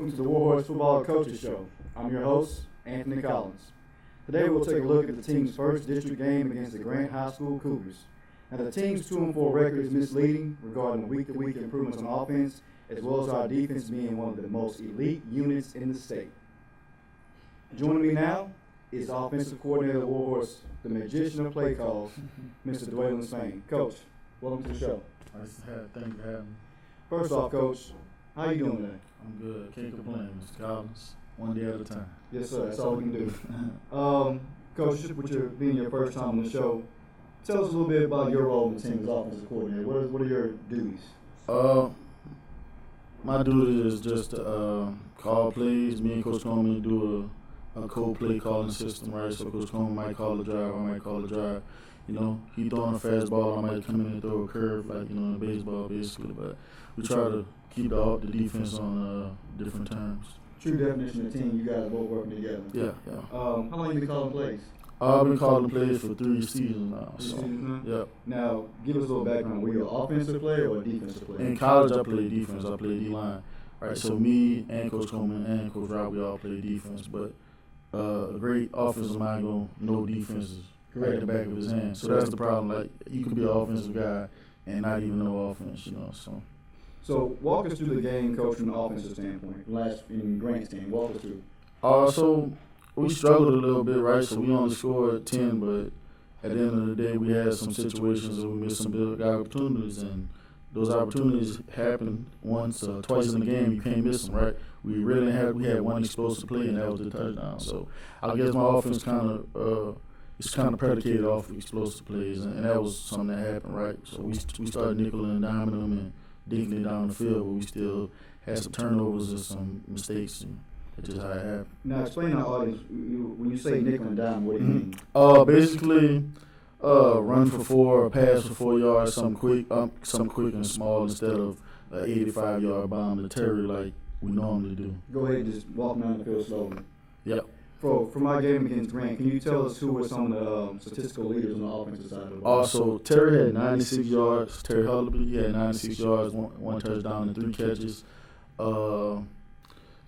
welcome to the Warhorses Football Coaches Show. I'm your host, Anthony Collins. Today we'll take a look at the team's first district game against the Grant High School Cougars. Now the team's 2-4 record is misleading regarding week-to-week improvements on offense, as well as our defense being one of the most elite units in the state. Joining me now is Offensive Coordinator of the Warhorses, the magician of play calls, Mr. Dwayln Spain. Coach, welcome to the show. Thank you for having me. First off, Coach, how you doing today? I'm good. Can't complain, Mr. Collins. One day at a time. Yes, sir. That's all we can do. Coach, with your being your first time on the show, tell us a little bit about your role in the team as offensive coordinator. What are your duties? My duty is just to call plays. Me and Coach Coleman do a co-play calling system, right? So Coach Coleman might call a drive, I might call a drive. You know, he throwing a fastball, I might come in and throw a curve, like, you know, in baseball, basically. But we try to keep the defense on different terms. True definition of team, you guys both working together. Yeah. How long you been calling plays? I've been calling plays for 3 seasons now. Yeah. Now, give us a little background. Were you an offensive player or a defensive player? In college, I played defense. I played D-line. Right, so me and Coach Coleman and Coach Rob, we all played defense. But a great offensive mind going no defenses right at the back of his hand. So that's the problem. Like, you could be an offensive guy and not even know offense, you know. So walk us through the game, Coach, from an offensive standpoint. In Grant's team, walk us through. So we struggled a little bit, right? So we only scored 10, but at the end of the day, we had some situations where we missed some big opportunities, and those opportunities happen once, twice in the game. You can't miss them, right? We had one explosive play, and that was the touchdown. So I guess my offense kind of predicated off of explosive plays, and that was something that happened, right? So we started nickel and diming them and dinking it down the field, but we still had some turnovers and some mistakes, and that's just how it happened. Now explain to our audience, when you say nickel and dime, what do you mean? Basically, run for 4 or pass for 4 yards, something quick and small instead of an 85-yard bomb to Terry like we normally do. Go ahead and just walk down the field slowly. Yep. For my game against Grant, can you tell us who were some of the statistical leaders on the offensive side of the ball? Also, Terry had 96 yards. Terry Hullaby, he had 96 yards, one touchdown and 3 catches. That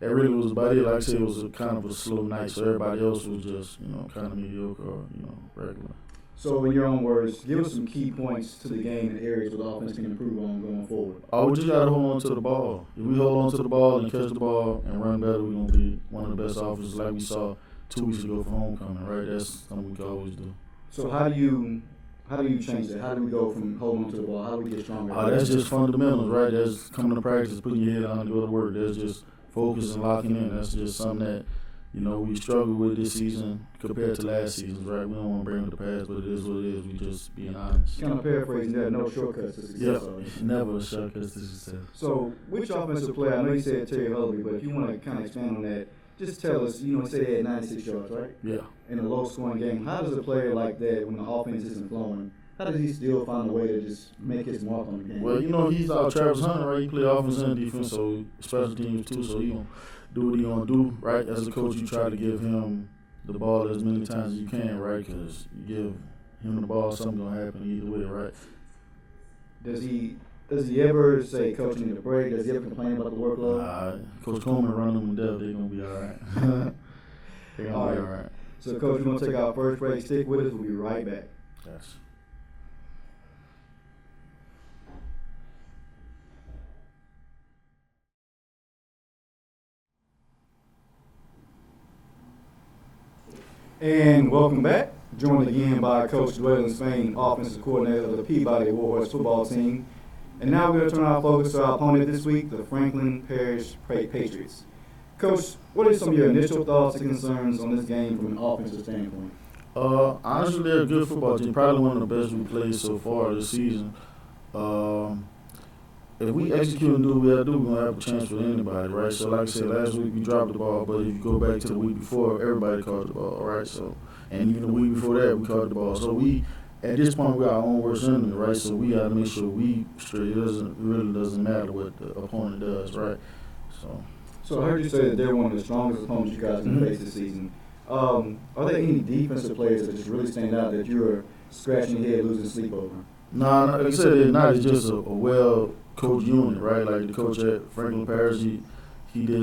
really was about it. Like I said, it was kind of a slow night, so everybody else was just, kind of mediocre or, regular. So in your own words, give us some key points to the game and areas where the offense can improve on going forward. We just got to hold on to the ball. If we hold on to the ball and catch the ball and run better, we're going to be one of the best offenses like we saw 2 weeks ago for homecoming, right? That's something we can always do. So how do you change that? How do we go from holding on to the ball? How do we get stronger? That's just fundamentals, right? That's coming to practice, putting your head on and go to work. That's just focus and locking in. That's just something that, we struggled with this season compared to last season, right? We don't want to bring up the past, but it is what it is. We just being honest. Kind of paraphrasing that, no shortcuts to success. Never a shortcuts to success. So which offensive player, I know you said Terry Hullaby, but if you want to kind of expand on that, just tell us, say they had 96 yards, right? Yeah. In a low-scoring game, how does a player like that, when the offense isn't flowing, how does he still find a way to just make his mark on the game? Well, he's our Travis Hunter, right? He play offense and defense, so special teams too, so he gonna do what he gonna do, right? As a coach, you try to give him the ball as many times as you can, right? Because you give him the ball, something's gonna happen either way, right? Does he ever say, Coach, need a break? Does he ever complain about the workload? Coach Coleman run them to death. They're going to be all right. They're going to be all right. So, Coach, we're going to take our first break. Stick with us. We'll be right back. Yes. And welcome back. Joined again by Coach Dwayln Spain, Offensive Coordinator of the Peabody Warhorses football team. And now we're going to turn our focus to our opponent this week, the Franklin Parish Patriots. Coach, what are some of your initial thoughts and concerns on this game from an offensive standpoint? Honestly, they're a good football team. Probably one of the best we've played so far this season. If we execute and do what we have to do, we're going to have a chance with anybody, right? So like I said, last week we dropped the ball, but if you go back to the week before, everybody caught the ball, right? So, and even the week before that, we caught the ball. So at this point, we're our own worst enemy, right? So we got to make sure we straight. It really doesn't matter what the opponent does, right? So I heard you say that they're one of the strongest opponents you guys can face this season. Are there any defensive players that just really stand out that you're scratching your head, losing sleep over? No, like I said, it's not. It's just a well-coached unit, right? Like the coach at Franklin Parish, he did.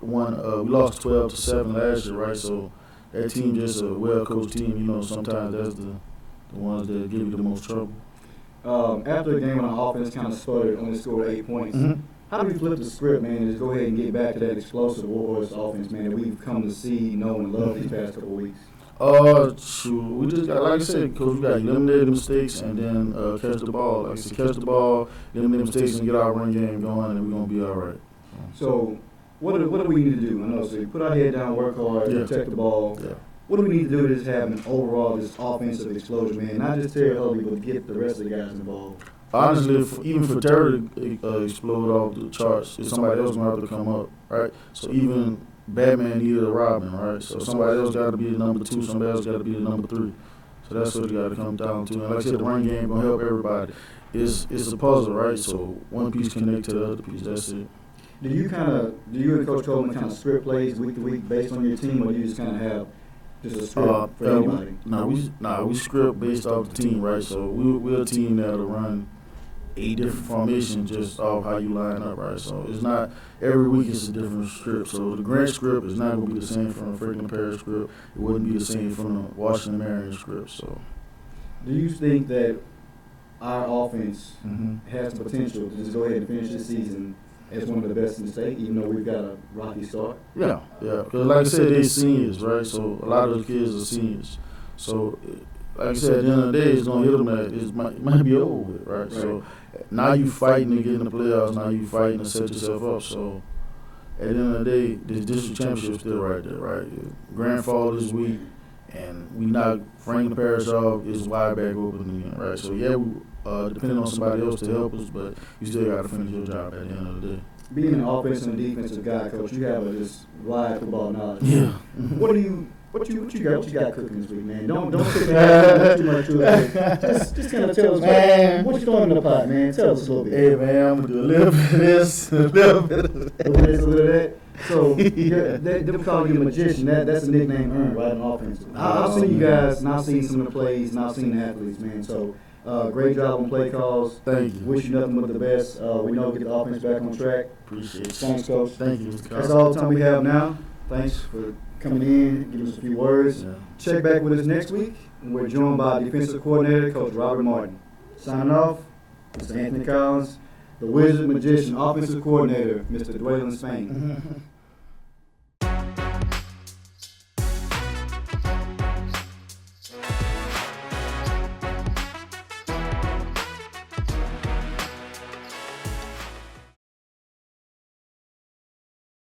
We lost 12-7 last year, right? So that team just a well-coached team. You know, sometimes that's the ones that give you the most trouble. After the game when the offense kind of sputtered, only scored 8 points, how do we flip the script, man, and just go ahead and get back to that explosive Warhorse offense, man, that we've come to see, know, and love these past couple weeks? Shoot, we just got, like I said, Coach, we got eliminated mistakes and then catch the ball. Like I said, catch the ball, eliminate mistakes, and get our run game going, and we're going to be all right. So what do we need to do? I know, so we put our head down, work hard, protect the ball. Yeah. What do we need to do to just have an overall this offensive explosion, man? Not just Terry Hubby, but get the rest of the guys involved. Honestly, even for Terry to explode off the charts, if somebody else going to have to come up, right? So even Batman needed a Robin, right? So somebody else got to be the number 2, somebody else got to be the number 3. So that's what it got to come down to. And like I said, the run game going to help everybody. It's a puzzle, right? So one piece connect to the other piece, that's it. Do you and Coach Coleman kind of script plays week to week based on your team, or do you just kind of have just a script for anybody? We script based off the team, right? So we're a team that'll run 8 different formations just off how you line up, right? So it's not every week it's a different script. So the Grant script is not going to be the same from the Franklin Parish script. It wouldn't be the same from the Washington Marion script. So, do you think that our offense has the potential to just go ahead and finish this season as one of the best in the state, even though we've got a rocky start? Yeah. Because like I said, they're seniors, right? So a lot of the kids are seniors. So like I said, at the end of the day, it's going to hit them that it might be over with, right? So now you fighting to get in the playoffs. Now you fighting to set yourself up. So at the end of the day, the district championship is still right there, right? Grand Fall this week, and we knock Franklin Parish off, is wide back open again, right? So yeah, we depending on somebody else to help us, but you still got to finish your job at the end of the day. Being an offensive and defensive guy, Coach, you have a just wide football knowledge. Yeah. What you got cooking this week, man? Don't sit there too much to it. Just kind of tell us, man, what you throwing in the pot, man? Tell us a little bit. Hey, man, I'm gonna do a little bit of this, a little bit of that. A little bit of that. So they call you a magician. That's a nickname earned, right? On offense. I've seen you guys, and I've seen some of the plays, and I've seen the athletes, man. So great job on play calls. Thank you. Wish you nothing but the best. We know get the offense back on track. Appreciate it. Thanks, Coach. Thank you, Mr. That's all the time we have now. Thanks for coming in, giving us a few words. Yeah. Check back with us next week, and we're joined by Defensive Coordinator Coach Robert Martin. Signing off, Mr. Anthony Collins, the Wizard Magician Offensive Coordinator, Mr. Dwayln Spain.